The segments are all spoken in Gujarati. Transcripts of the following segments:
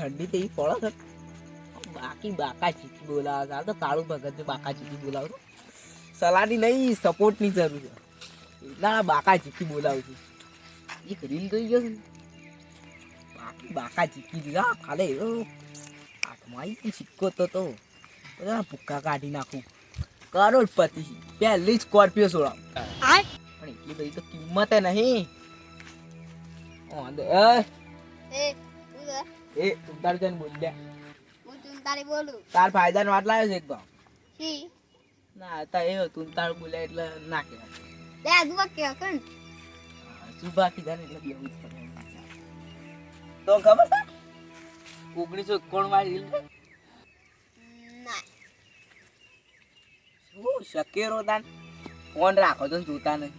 ઠંડી તો પડે છે. બાકી બાકા ચીકી બોલાવે છે. આ તો કાળું ભગત ને બાકા ચીકી બોલાવે છે. સલાહની નહીં સપોર્ટની જરૂર છે. એટલા બાકા ચીકી બોલાવું છું. એક રીલ જોઈ ગયો છે. બાકી બાકા ચીકી દીધા ખાલે હાથમાં સિક્કો તો ભૂક્કા કાઢી નાખું. કરોડપતિ પહેલી સ્કોર્પિયો સોળા પણ એટલી બધી તો કિંમત નહીં. તાર જન બોલ્યા તાર ફાયદા નો વાત લાવ્યો છે એક ભાવ ના તા એ તું તાર બોલ્યા એટલે ના કહેવાય સુભા કીધા ને એટલે બેવું જ પડે. તો ખબર છે 1991 વાળી રીલ શું શકેરો તાન ફોન રાખો તો જોતા નહીં.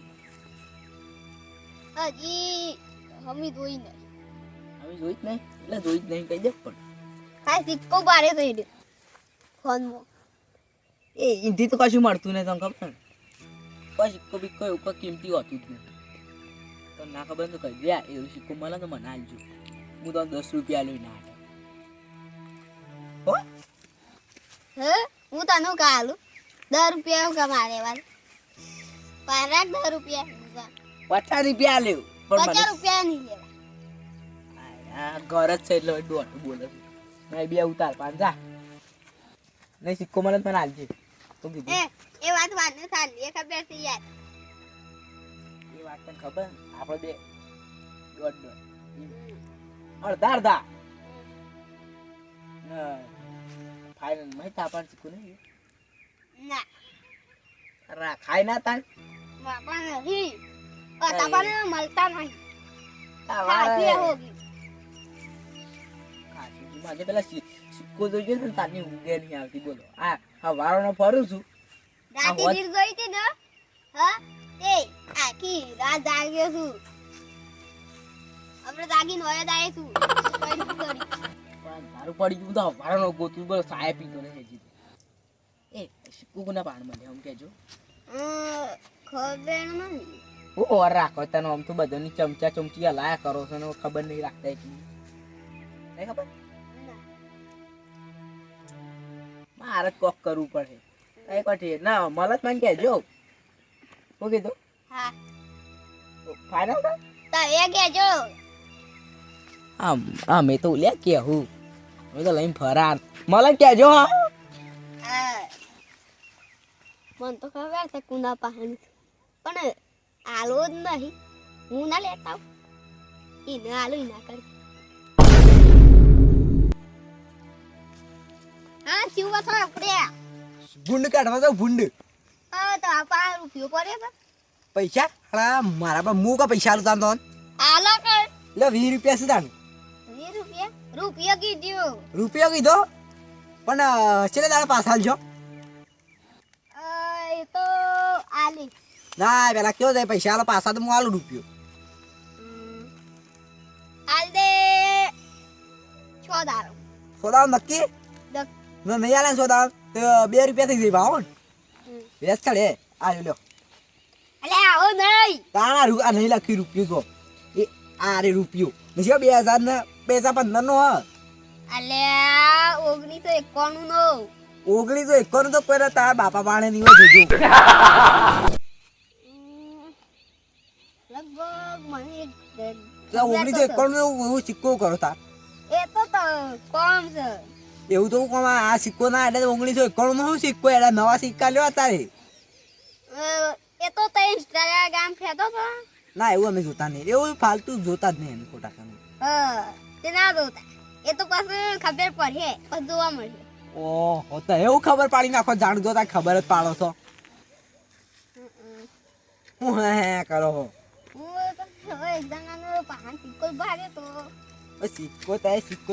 હજી અમે જોઈ નહીં જોઈ જ નહીં એટલે જોઈ જ નહીં કહી દે પણ ખાય સિક્કો બારે થઈ દે ફોનમાં એ ઈંધી તો કશું મળતું નહીં તમને ખબર ને કોઈ સિક્કો બીક્કો એવું કોઈ કિંમતી હોતું જ નહીં. તો ના ખબર તો કહી દે એવું સિક્કો મળે તો મને આલજો હું તો 10 રૂપિયા લઈને આવ્યો. હે હું તને કાલું 10 રૂપિયા કમારે વાળ 10 રૂપિયા 50 રૂપિયા લેવું પણ 50 રૂપિયા નહીં લેવા. આ ઘર જ છે એટલે દોઢું બોલે છે. મેં બે ઉતાર પાન જા નહીં સિક્કો મળે મને આલજે તો કીધું એ વાત વાને થાલી ખબર છે યાર. એ વાત તને ખબર આપણે બે દોઢ અડધા ફાઇનલ માં તાપાન સિક્કો નહીં ના રાખાય ના તાન માપા નહીં તાપાને મળતા નહીં. મારે પેલા સિક્કો જોઈજો ને તારની ઊંઘે નહીં આવતી. બોલો આ હવારોનો ફરું છું રાતી નીર જોઈ હતી ને હા એ આખી રાત જાગ્યો છું. આપણે જાગીને હોય દાય છું પણ તારું પડી ગયું તો હવારોનો ગોતું બોલો સાય પીતો ને હજી એ સિક્કો કોના પાણ મળે આમ કહેજો. ખબર નહીં હું ઓર રાખો તને આમ તો બધાની ચમચા ચમચી હલાયા કરો છો ને ખબર નહીં રાખતા એટલી નહીં ખબર. મારે કોક કરવું પડે કઈ કઠી ના મળત મને કહેજો. શું કીધું હા ફાઇનલ તો એ કહેજો. મેં તો લે કેહું મેં તો લઈને ફરાર મળે કહેજો. મને તો ખબર છે કુના પાહન પણ આલો જ નહીં હું ના લેતા એને આલો ના કરી. હા ચીવા થા આપણે ભૂંડ કાઢવા તો ભૂંડ તો આપા રૂપિયો પડે તો પૈસા હા મારા પર હું કા પૈસા આલું તાન આલો કર લે 20 રૂપિયા છે તાન 20 રૂપિયા કીધું રૂપિયો કીધો પણ છેલ્લે દાડા પાસ હાલજો. એ તો આલી ના પેલા કયો જાય પૈસા આલો પાછા તો હું આલું રૂપિયો. આલ દે 6 દારો સોદા નક્કી ના નહીં આલે સોદા તો 2 રૂપિયા થઈ જાય ભાવ વેચ ચડે આલ્યો લ્યો. અલે આવો નહીં તારા આ નહીં લખી રૂપિયો તો એ આ રે રૂપિયો નથી 2000 ને પૈસા 15 નો હ. અલે 1991 નો 1991 તો કોઈ તારા બાપા પાણે નહીં હોય જોજો. લગભગ મને 1991 નો સિક્કો કરો તાર એ તો કોમ છે એવું તો કોમ આ સિક્કો ના એટલે 1991 નો શું સિક્કો એટલે નવા સિક્કા લ્યો તારે. એ તો તે ઇન્સ્ટાગ્રામ ફેતો તો ના એવું અમે જોતા નહીં એવું ફાલતુ જોતા જ નહીં ખોટા કામ. તે ના જોતા એ તો પાછું ખબર પડે પછી જોવા મળે. ઓહો તો એવું ખબર પાડી નાખો જાણ જોતા ખબર જ પાડો છો. હું હે કરો હો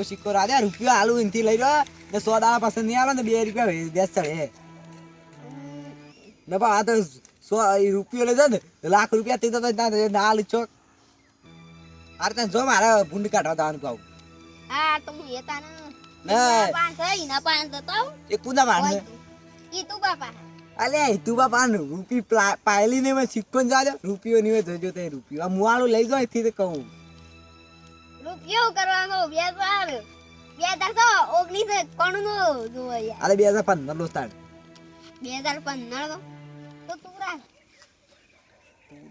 સિક્કો રાજા રૂપિયો આલુ એનથી લઈ લો ને 100 દાડા પસંદ નહીં આલો ને 2 રૂપિયા વેચ ચડે ને આ તો 100 રૂપિયો લઈ જાય ને લાખ રૂપિયા થઈ તો ના આલુ ચોક. અરે તને જો મારા ભૂંડ કાઢવા જવાનું કહું. હા તો હું એ તાને ના 5 ના 5 તો એ કુદા મારને ઈ તું બાપા અલે તું બાપા રૂપી પાયલી ને મેં સિક્કો જાજો રૂપિયો ની જોજો તે રૂપિયો આ મુવાળું લઈ જાય થી તો કહું રૂપિયો કરવાનો 2000 2019 નો જોવો યાર. અરે 2015 નો સ્ટાર્ટ 2015 તો તું રાખ.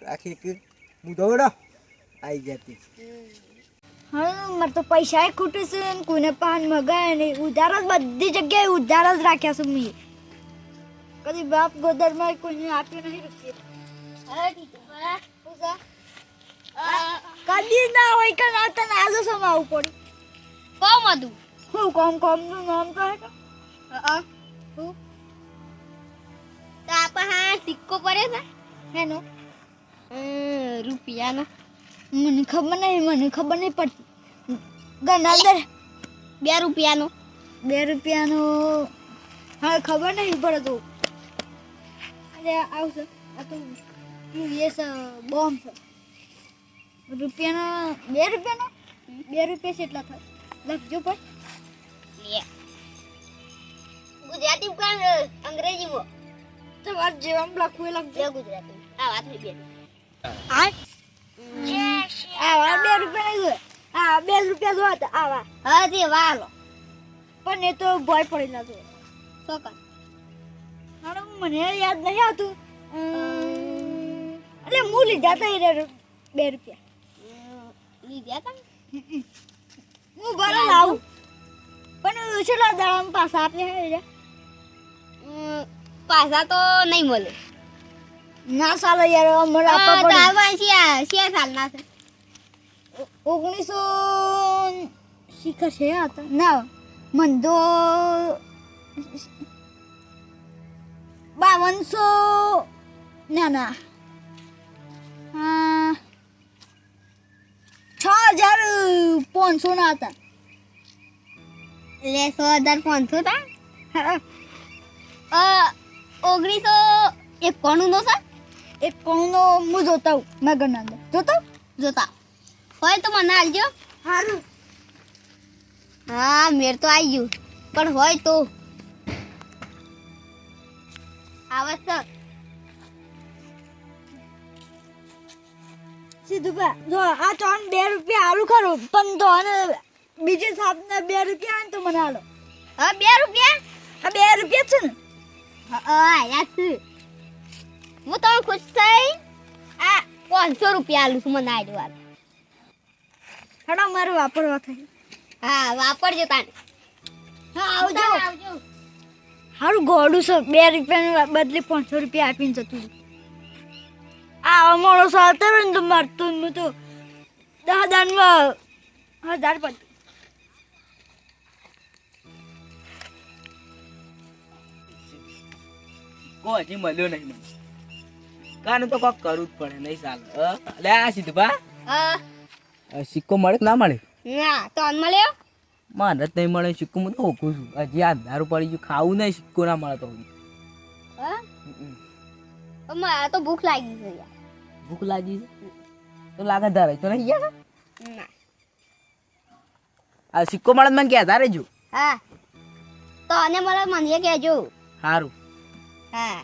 રાખી કે હું દોડો આવી જતી હા મારે તો પૈસા ખૂટે છે ને કોઈને પાન મગાય નહીં ઉધાર જ બધી જગ્યાએ ઉધાર જ રાખ્યા છે મેં કદી બાપ ગોદરમાં કોઈને આપ્યું નહીં રૂપિયા કદી ના હોય કે ના તને આજે સમાવું પડે કોમ હતું. હું કોમનું નામ તો હે તો આપા હા સિક્કો પડે છે હેનો રૂપિયાનો. મને ખબર નહીં પડતી ગણા દર 2 રૂપિયાનો. 2 રૂપિયાનો હા ખબર નહીં પડતું અરે આવશે આ તો યુએસ બોમ્બ છે રૂપિયાનો 2 રૂપિયાનો 2 રૂપિયા કેટલા થાય લખજો પણ લે ગુજરાતી કાં અંગ્રેજીમાં તમારે જેવા લખવું એ લખજો ગુજરાતી આ વાત નહીં બેન. આવા 2 રૂપિયા નહીં આ 2 રૂપિયા જો હતા આવા હા તે વાલો પણ એ તો ભય પડેલા છે શું કર હાડો મને યાદ નહીં આવતું અરે હું લીધા હતા એ 2 રૂપિયા લીધા તા હું બરાબર લાવું પણ છેલ્લા દાડામાં પાછા આપને હે પાછા તો નહીં મળે. ના સાલે યાર અમારે આપવા પડે તારવા શિયા સાલ ના છે 1900 શિખર છે હતા ના મન તો 5200 ના 6500 ના હતા લે 100,500 તા 1991 નો છે. એક કોણનો હું જોતા હું મેં ગણા જોતા જોતા હોય તો મને આલજો. સારું હા મેર તો આવી ગયું પણ હોય તો આવશ્યક સીધું પા જો આ ચોન 2 રૂપિયા આલુ ખરું પણ તો અને બીજી સાપના 2 રૂપિયા આવે ને તો મને આલો હા 2 રૂપિયા આ 2 રૂપિયા છે ને હા યાદ છે. હું તો ખુશ થઈ આ 500 રૂપિયા આલું છું મને આવી વાત. હેડો મારે વાપરવા થઈ હા વાપરજો તાને. હા આવજો આવજો. હારું ગોડું છે 2 રૂપિયાના બદલે 500 રૂપિયા આપીને જતું રહ્યું. આ અમારો સાથે ને તો મારતું હું તો 10 દાનમાં 1000 પડતું કોઈ હજી મળ્યો નહીં મને કાનું તો કોક કરવું જ પડે નહીં ચાલે લે આ સીધુભા હા સિક્કો મળે કે ના મળે ના તો અન મળ્યો. મારે જ નહીં મળે સિક્કો હું તો હોકું છું હજી આ દારૂ પડી ગયું ખાવું નહીં સિક્કો ના મળે તો હા મારે તો ભૂખ લાગી છે યાર. ભૂખ લાગી છે તો લાગે ધરે તો નહીં ગયા ના આ સિક્કો મળે તો મને કહેતા રહેજો હા તો અને મળે મને કહેજો. સારું હા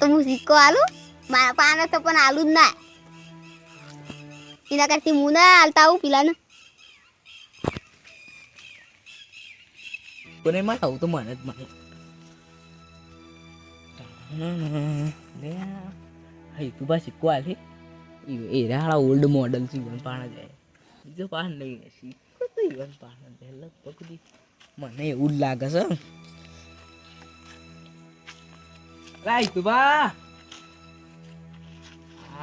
તો હું સિક્કો આલું મારા પાને તો પણ આલું જ ના એના કરતી હું ના આલતા આવું પીલાને. કોને મળે આવું તો મને જ મળે હા તું બા સિક્કો આલે એ હાળા ઓલ્ડ મોડલ છે ઇવન પાણા જાય બીજો પાણ નહીં સિક્કો તો ઇવન પાણા જાય લગભગ મને એવું જ લાગે છે રાઈ તું બા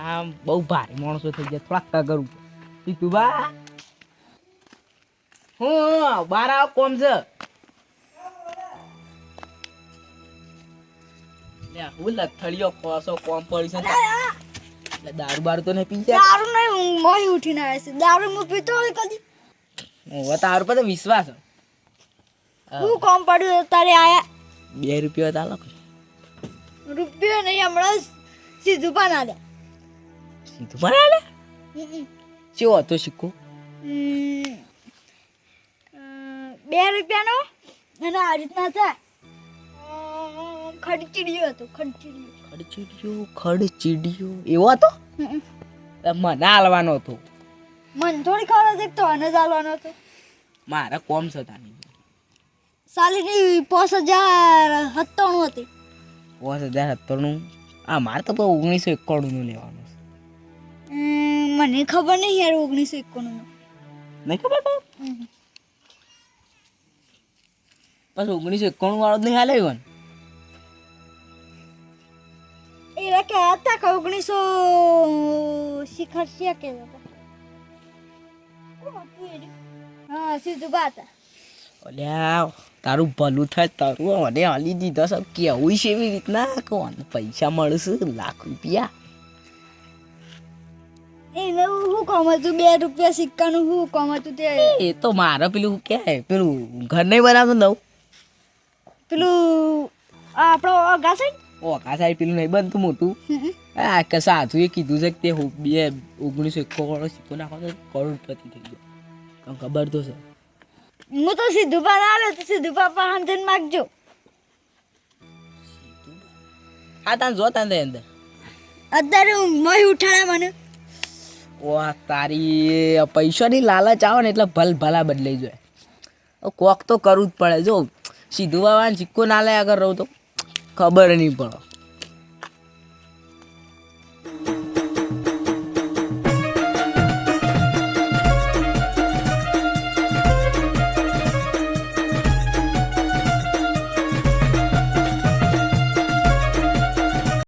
આ બહુ ભારે માણસો થઈ ગયા થોડાક કરું તું બા હું બાર આવ કોમ છે હું લથડિયો ખોસો કોમ પડી છે એટલે દારૂ બારૂ તો નહીં પી જાય દારૂ નહીં હું મોહી ઉઠીને આવે છે દારૂ હું પીતો હોય કદી હવે તારું પર તો વિશ્વાસ છે. હું કોમ પડ્યું તારે આયા 2 રૂપિયા ચાલો રૂપિયો નહીં હમણાં સીધું પણ આલે સીધું પણ આલે કેવો હતો સિક્કો 2 રૂપિયાનો અને આ રીતના હતા ખડચીડિયો હતો ખડચીડિયો એવો હતો મને હાલવાનો હતો મને થોડી ખબર હતી તો આને ચાલવાનો હતો મારા કોમ છે તાની સાલીની 5097 હતી. 5097 આ મારે તો 1991 નું લેવાનું છે. મને ખબર નહીં યાર 1991 નું. નહીં ખબર તો બસ 1991 વાળો જ નહીં હાલે ઈવન એ કે હતા કે 1900 શિખર છે કે હા સીધું બાત. અલ્યા તારું ભલું થાય તારું મને હાલી દીધા સર કેવું છે એવી રીતના કોણ પૈસા મળશે લાખ રૂપિયા એને શું કામ હતું 2 રૂપિયા સિક્કાનું શું કામ હતું તે એ તો મારે પેલું શું કહેવાય પેલું ઘર નહીં બનાવતું નવું પેલું આપણો અગા સાઈડ ઓકા સાહેબ પેલું નહીં બનતું મોટું આ કે સાધુએ કીધું છે કે તે 1991 વાળો સિક્કો નાખો તો કરોડપતિ થઈ ગયો તમને ખબર તો છે હું તો સીધું પા ના લે તો સીધું પાપા હાંજન માગજો. હા તાન જો તાન અંદર અત્યારે ઊંઘમાં ઉઠાડે મને. વાહ તારી પૈસાની લાલચ આવે ને એટલે ભલા બદલાઈ જાય કોક તો કરવું જ પડે જો સીધું બાબા સિક્કો ના લે આગળ રહું તો ખબર નહીં પડે